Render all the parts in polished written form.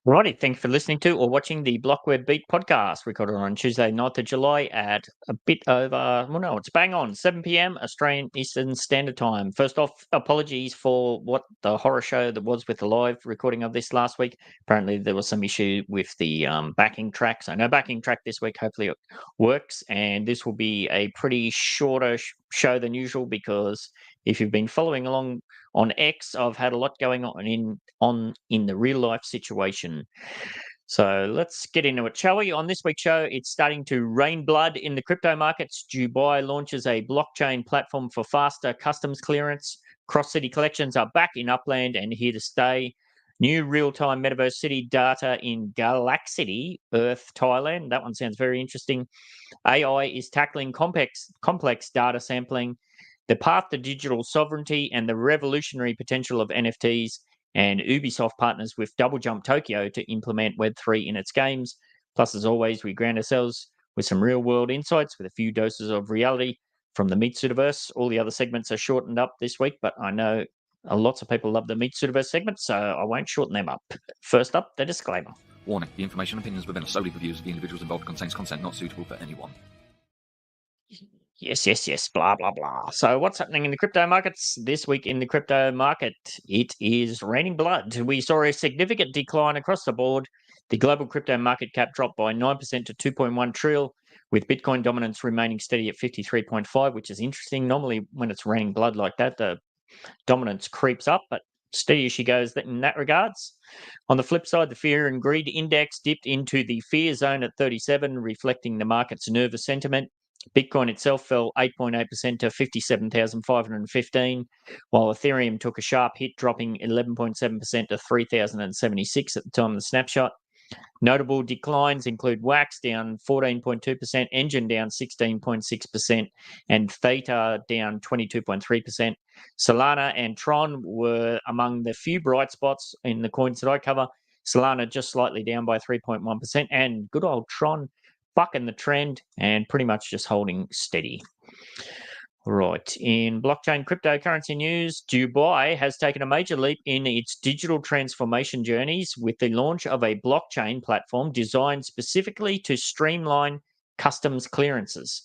Righty, thank you for listening to or watching the BlockWeb Beat podcast, recorded on Tuesday, 9th of July at a bit over, well, no, it's bang on, 7 p.m. Australian Eastern Standard Time. First off, apologies for what the horror show that was with the live recording of this last week. Apparently, there was some issue with the backing track, so no backing track this week. Hopefully, it works, and this will be a pretty shorter show than usual because if you've been following along on X, I've had a lot going on in the real life situation. So let's get into it, shall we? On this week's show, it's starting to rain blood in the crypto markets. Dubai launches a blockchain platform for faster customs clearance. Cross-city collections are back in Upland and here to stay. New real-time Metaverse city data in Galaxity, Earth, Thailand. That one sounds very interesting. AI is tackling complex data sampling, the path to digital sovereignty, and the revolutionary potential of NFTs. And Ubisoft partners with Double Jump.Tokyo to implement Web3 in its games. Plus, as always, we ground ourselves with some real-world insights with a few doses of reality from the Meatsuitaverse. All the other segments are shortened up this week, but I know lots of people love the Meatsuitaverse segment, so I won't shorten them up. First up, the disclaimer. Warning, the information and opinions within are solely the views of the individuals involved, contains content not suitable for anyone. Yes, blah, blah, blah. So what's happening in the crypto markets this week in the crypto market? It is raining blood. We saw a significant decline across the board. The global crypto market cap dropped by 9% to 2.1 trillion, with Bitcoin dominance remaining steady at 53.5, which is interesting. Normally, when it's raining blood like that, the dominance creeps up, but steady as she goes in that regards. On the flip side, the fear and greed index dipped into the fear zone at 37, reflecting the market's nervous sentiment. Bitcoin itself fell 8.8% to 57,515, while Ethereum took a sharp hit, dropping 11.7% to 3,076 at the time of the snapshot. Notable declines include Wax down 14.2%, Engine down 16.6%, and Theta down 22.3%. Solana and Tron were among the few bright spots in the coins that I cover. Solana just slightly down by 3.1%, and good old Tron bucking the trend and pretty much just holding steady. Right. In blockchain cryptocurrency news, Dubai has taken a major leap in its digital transformation journeys with the launch of a blockchain platform designed specifically to streamline customs clearances.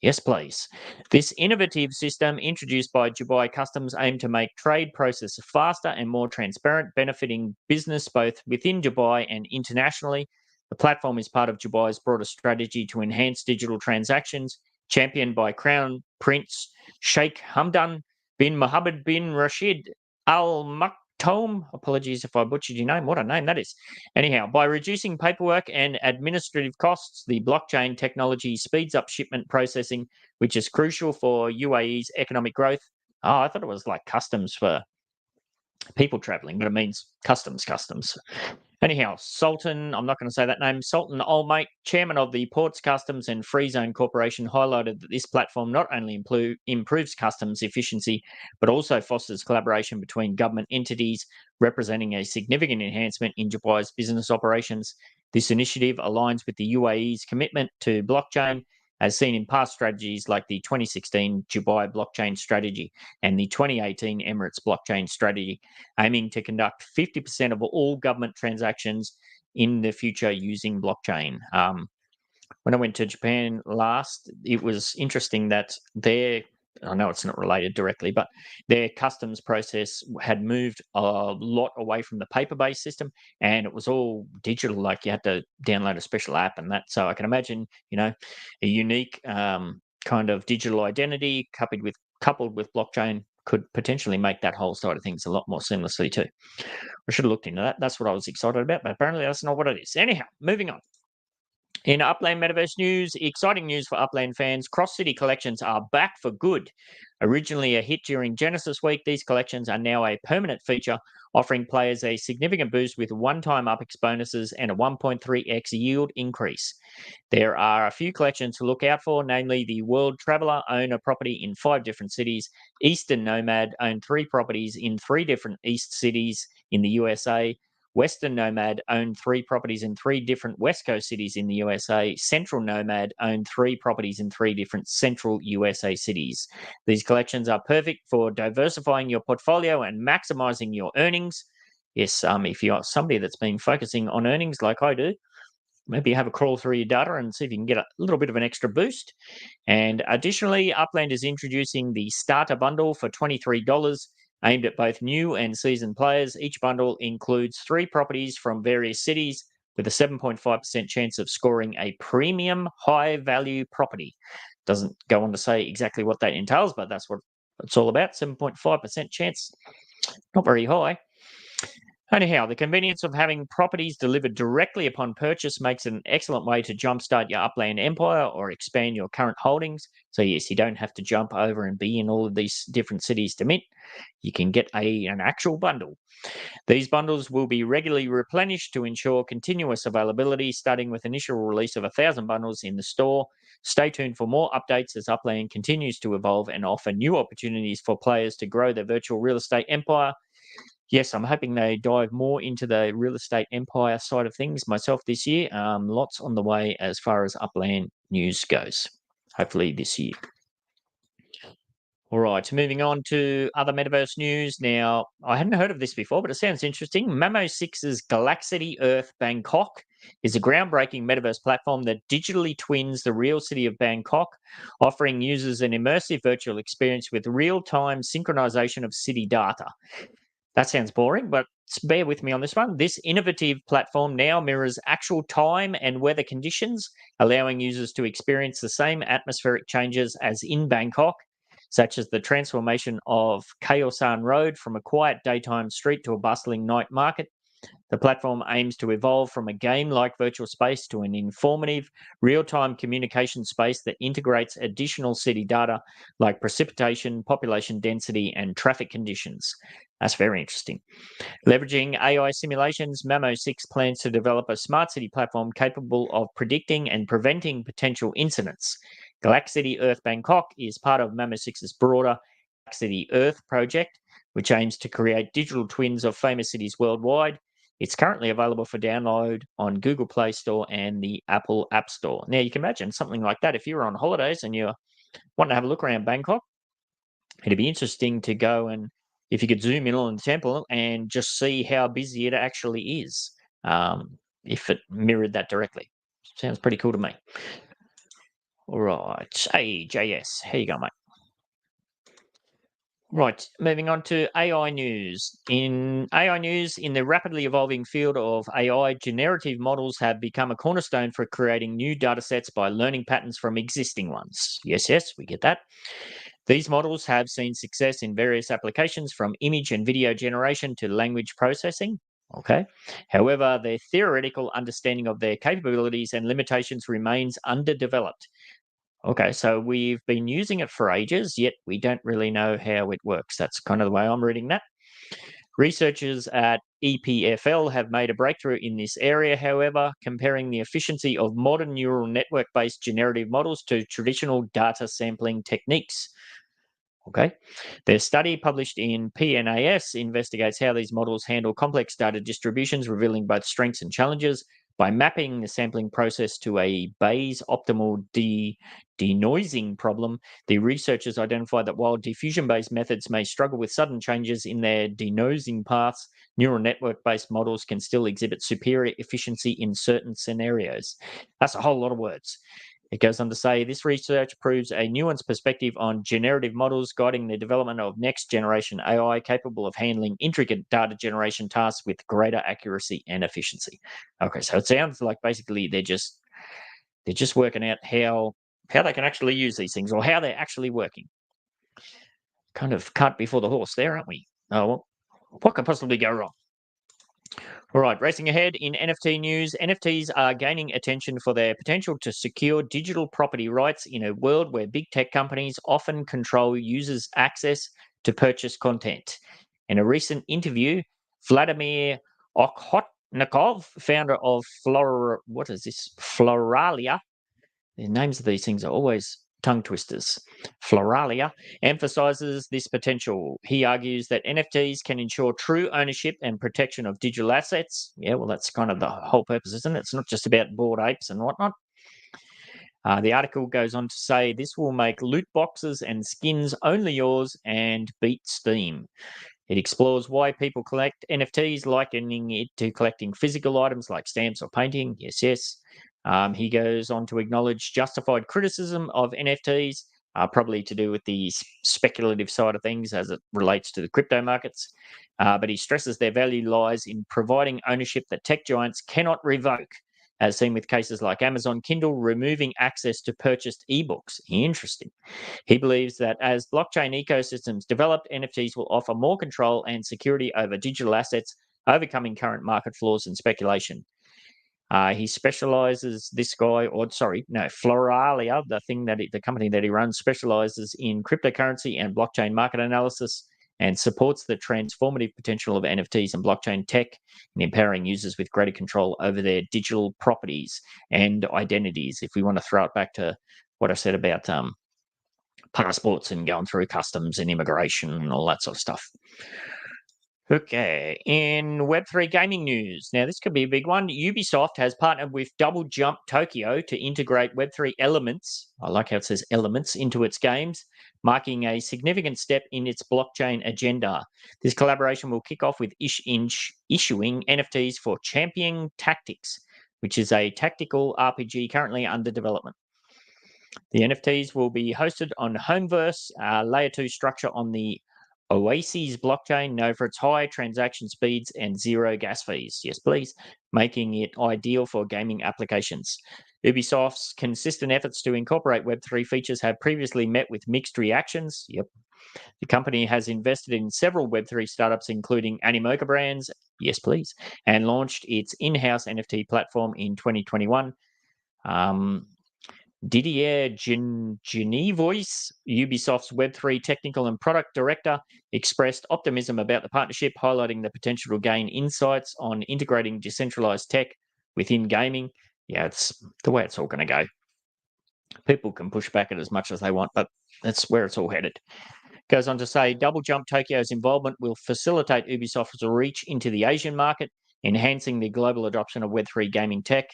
Yes, please. This innovative system introduced by Dubai Customs aimed to make trade processes faster and more transparent, benefiting business both within Dubai and internationally. The platform is part of Dubai's broader strategy to enhance digital transactions, championed by Crown Prince Sheikh Hamdan bin Mohammed bin Rashid Al Maktoum. Apologies if I butchered your name. What a name that is. Anyhow, by reducing paperwork and administrative costs, the blockchain technology speeds up shipment processing, which is crucial for UAE's economic growth. Oh, I thought it was like customs for people traveling, but it means customs. Anyhow, Sultan, I'm not going to say that name, Sultan Oldmate, chairman of the Ports Customs and Free Zone Corporation, highlighted that this platform not only improves customs efficiency, but also fosters collaboration between government entities, representing a significant enhancement in Dubai's business operations. This initiative aligns with the UAE's commitment to blockchain, as seen in past strategies like the 2016 Dubai blockchain strategy and the 2018 Emirates blockchain strategy, aiming to conduct 50% of all government transactions in the future using blockchain. When I went to Japan last, it was interesting that I know it's not related directly, but their customs process had moved a lot away from the paper-based system, and it was all digital. Like you had to download a special app and that. So I can imagine, a unique kind of digital identity coupled with blockchain could potentially make that whole side of things a lot more seamlessly too. I should have looked into that. That's what I was excited about, but apparently that's not what it is. Anyhow, moving on. In Upland Metaverse news, exciting news for Upland fans. Cross-city collections are back for good. Originally a hit during Genesis Week, these collections are now a permanent feature, offering players a significant boost with one-time UPX bonuses and a 1.3x yield increase. There are a few collections to look out for, namely the World Traveller, own a property in 5 different cities. Eastern Nomad, own 3 properties in 3 different East cities in the USA. Western Nomad owned 3 properties in 3 different West Coast cities in the USA. Central Nomad owned 3 properties in 3 different Central USA cities. These collections are perfect for diversifying your portfolio and maximizing your earnings. Yes, if you're somebody that's been focusing on earnings like I do, maybe have a crawl through your data and see if you can get a little bit of an extra boost. And additionally, Upland is introducing the starter bundle for $23, aimed at both new and seasoned players. Each bundle includes 3 properties from various cities with a 7.5% chance of scoring a premium high value property. Doesn't go on to say exactly what that entails, but that's what it's all about. 7.5% chance, not very high. Anyhow, the convenience of having properties delivered directly upon purchase makes it an excellent way to jumpstart your Upland empire or expand your current holdings. So yes, you don't have to jump over and be in all of these different cities to mint. You can get an actual bundle. These bundles will be regularly replenished to ensure continuous availability, starting with initial release of 1,000 bundles in the store. Stay tuned for more updates as Upland continues to evolve and offer new opportunities for players to grow their virtual real estate empire. Yes, I'm hoping they dive more into the real estate empire side of things myself this year. Lots on the way as far as Upland news goes, hopefully this year. All right, moving on to other Metaverse news. Now, I hadn't heard of this before, but it sounds interesting. Mamo6's Galaxity Earth Bangkok is a groundbreaking Metaverse platform that digitally twins the real city of Bangkok, offering users an immersive virtual experience with real-time synchronization of city data. That sounds boring, but bear with me on this one. This innovative platform now mirrors actual time and weather conditions, allowing users to experience the same atmospheric changes as in Bangkok, such as the transformation of Khaosan Road from a quiet daytime street to a bustling night market. The platform aims to evolve from a game-like virtual space to an informative, real-time communication space that integrates additional city data like precipitation, population density, and traffic conditions. That's very interesting. Leveraging AI simulations, Mamo6 plans to develop a smart city platform capable of predicting and preventing potential incidents. Galaxity Earth Bangkok is part of Mamo6's broader Galaxity Earth project, which aims to create digital twins of famous cities worldwide. It's currently available for download on Google Play Store and the Apple App Store. Now, you can imagine something like that if you were on holidays and you want to have a look around Bangkok. It'd be interesting to go and if you could zoom in on the temple and just see how busy it actually is, if it mirrored that directly. Sounds pretty cool to me. All right. Hey, JS, how you going, mate? Right, moving on to AI news. In AI news, in the rapidly evolving field of AI, generative models have become a cornerstone for creating new data sets by learning patterns from existing ones. Yes, we get that. These models have seen success in various applications from image and video generation to language processing. Okay. However, their theoretical understanding of their capabilities and limitations remains underdeveloped. Okay, so we've been using it for ages, yet we don't really know how it works. That's kind of the way I'm reading that. Researchers at EPFL have made a breakthrough in this area, however, comparing the efficiency of modern neural network-based generative models to traditional data sampling techniques. Okay. Their study, published in PNAS, investigates how these models handle complex data distributions, revealing both strengths and challenges. By mapping the sampling process to a Bayes optimal denoising problem, the researchers identified that while diffusion-based methods may struggle with sudden changes in their denoising paths, neural network-based models can still exhibit superior efficiency in certain scenarios. That's a whole lot of words. It goes on to say, this research proves a nuanced perspective on generative models, guiding the development of next-generation AI capable of handling intricate data generation tasks with greater accuracy and efficiency. Okay, so it sounds like basically they're just working out how they can actually use these things or how they're actually working. Kind of cart before the horse there, aren't we? Oh, well, what could possibly go wrong? All right, racing ahead in NFT news, NFTs are gaining attention for their potential to secure digital property rights in a world where big tech companies often control users' access to purchase content. In a recent interview, Vladimir Okhotnikov, founder of Floralia, the names of these things are always tongue twisters. Floralia emphasizes this potential. He argues that NFTs can ensure true ownership and protection of digital assets. Yeah, well, that's kind of the whole purpose, isn't it? It's not just about bored apes and whatnot. The article goes on to say this will make loot boxes and skins only yours and beat Steam. It explores why people collect NFTs, likening it to collecting physical items like stamps or painting. Yes, yes. He goes on to acknowledge justified criticism of NFTs, probably to do with the speculative side of things as it relates to the crypto markets. But he stresses their value lies in providing ownership that tech giants cannot revoke, as seen with cases like Amazon Kindle removing access to purchased ebooks. Interesting. He believes that as blockchain ecosystems develop, NFTs will offer more control and security over digital assets, overcoming current market flaws and speculation. He specializes, Floralia, the company that he runs, specializes in cryptocurrency and blockchain market analysis and supports the transformative potential of NFTs and blockchain tech in empowering users with greater control over their digital properties and identities. If we want to throw it back to what I said about passports and going through customs and immigration and all that sort of stuff. Okay, in Web3 gaming news, now this could be a big one. Ubisoft has partnered with Double Jump.Tokyo to integrate Web3 elements, I like how it says elements, into its games, marking a significant step in its blockchain agenda. This collaboration will kick off with issuing NFTs for Champion Tactics, which is a tactical RPG currently under development. The NFTs will be hosted on Homeverse, layer 2 structure on the Oasis blockchain, known for its high transaction speeds and zero gas fees. Yes, please, making it ideal for gaming applications. Ubisoft's consistent efforts to incorporate Web3 features have previously met with mixed reactions. Yep. The company has invested in several Web3 startups, including Animoca Brands, yes, please, and launched its in-house NFT platform in 2021. Didier Genevois, Ubisoft's Web3 technical and product director, expressed optimism about the partnership, highlighting the potential to gain insights on integrating decentralized tech within gaming. Yeah, it's the way it's all going to go. People can push back it as much as they want, but that's where it's all headed. Goes on to say, Double Jump.Tokyo's involvement will facilitate Ubisoft's reach into the Asian market, enhancing the global adoption of Web3 gaming tech.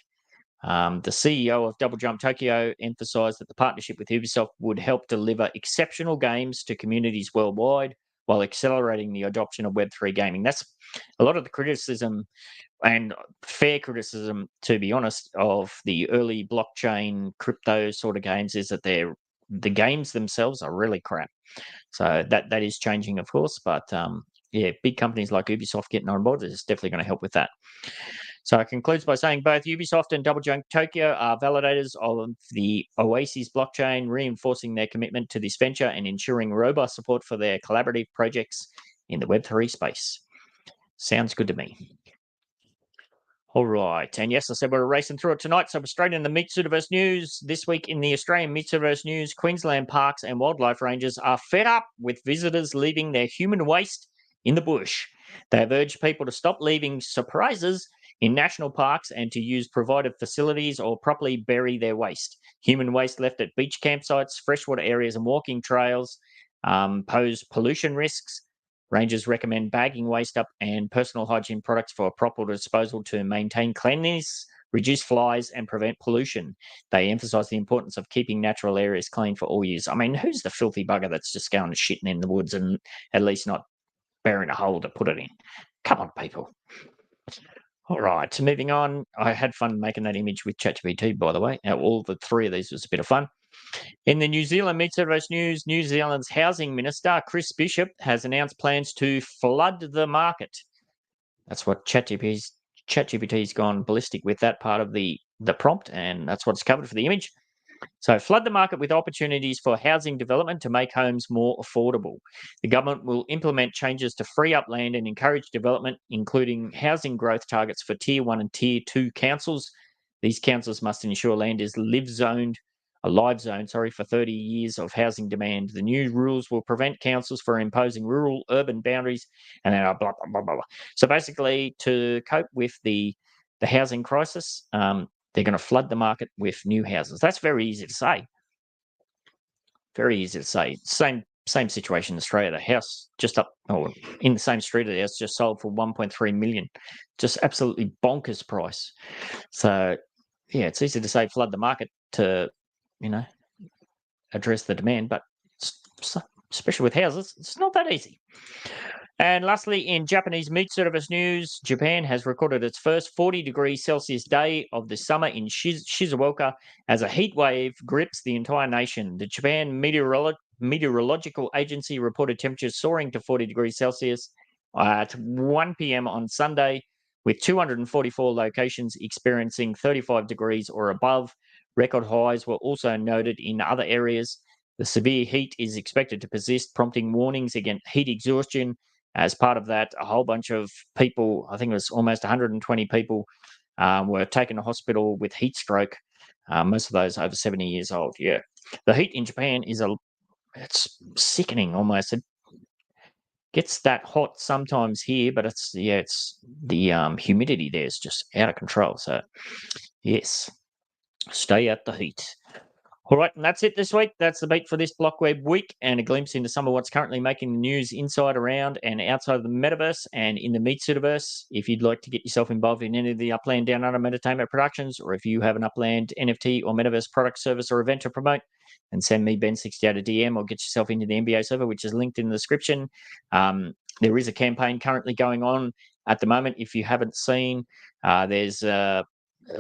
The CEO of Double Jump.Tokyo emphasized that the partnership with Ubisoft would help deliver exceptional games to communities worldwide while accelerating the adoption of Web3 gaming. That's a lot of the criticism, and fair criticism, to be honest, of the early blockchain crypto sort of games is that the games themselves are really crap. So that is changing, of course, but yeah, big companies like Ubisoft getting on board is definitely going to help with that. So it concludes by saying both Ubisoft and Double Jump.Tokyo are validators of the Oasis blockchain, reinforcing their commitment to this venture and ensuring robust support for their collaborative projects in the Web3 space. Sounds good to me. All right. And yes, I said we're racing through it tonight. So we're straight in the Meatsuitaverse news. This week in the Australian Meatsuitaverse news, Queensland parks and wildlife rangers are fed up with visitors leaving their human waste in the bush. They have urged people to stop leaving surprises in national parks and to use provided facilities or properly bury their waste. Human waste left at beach campsites, freshwater areas and walking trails pose pollution risks. Rangers recommend bagging waste up and personal hygiene products for proper disposal to maintain cleanliness, reduce flies and prevent pollution. They emphasise the importance of keeping natural areas clean for all use. I mean, who's the filthy bugger that's just going and shitting in the woods and at least not burying a hole to put it in? Come on, people. All right, so moving on. I had fun making that image with ChatGPT, by the way. All the three of these was a bit of fun. In the New Zealand Meatsuitaverse news, New Zealand's Housing Minister, Chris Bishop, has announced plans to flood the market. That's what ChatGPT's gone ballistic with, that part of the prompt, and that's what's covered for the image. So flood the market with opportunities for housing development to make homes more affordable. The government will implement changes to free up land and encourage development, including housing growth targets for Tier 1 and Tier 2 councils. These councils must ensure land is a live zone, for 30 years of housing demand. The new rules will prevent councils from imposing rural-urban boundaries and blah, blah, blah, blah. So basically, to cope with the housing crisis, they're going to flood the market with new houses. That's very easy to say. Very easy to say. Same situation in Australia. The house just up, or in the same street, the house just sold for 1.3 million. Just absolutely bonkers price. So, yeah, it's easy to say flood the market to, address the demand, but especially with houses, it's not that easy. And lastly, in Japanese Meatsuitaverse news, Japan has recorded its first 40 degrees Celsius day of the summer in Shizuoka as a heat wave grips the entire nation. The Japan Meteorological Agency reported temperatures soaring to 40 degrees Celsius at 1 p.m. on Sunday, with 244 locations experiencing 35 degrees or above. Record highs were also noted in other areas. The severe heat is expected to persist, prompting warnings against heat exhaustion. As part of that, a whole bunch of people, I think it was almost 120 people, were taken to hospital with heat stroke. Most of those over 70 years old. Yeah, the heat in Japan it's sickening almost. It gets that hot sometimes here, but it's the humidity there is just out of control. So yes, stay out the heat. All right, and that's it this week. That's the beat for this BlockWeb week and a glimpse into some of what's currently making the news inside, around, and outside of the Metaverse and in the Meatsuitaverse. If you'd like to get yourself involved in any of the Upland Down Under Entertainment productions, or if you have an Upland NFT or Metaverse product, service, or event to promote, and send me Ben68 a DM or get yourself into the NBA server, which is linked in the description. There is a campaign currently going on at the moment. If you haven't seen,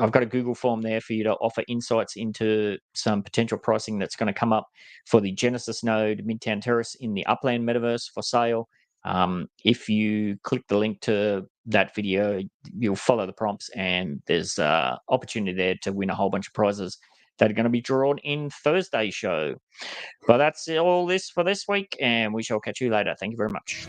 I've got a Google form there for you to offer insights into some potential pricing that's going to come up for the Genesis node Midtown Terrace in the Upland Metaverse for sale. If you click the link to that video, you'll follow the prompts, and there's opportunity there to win a whole bunch of prizes that are going to be drawn in Thursday's show. But that's all this for this week, and we shall catch you later. Thank you very much.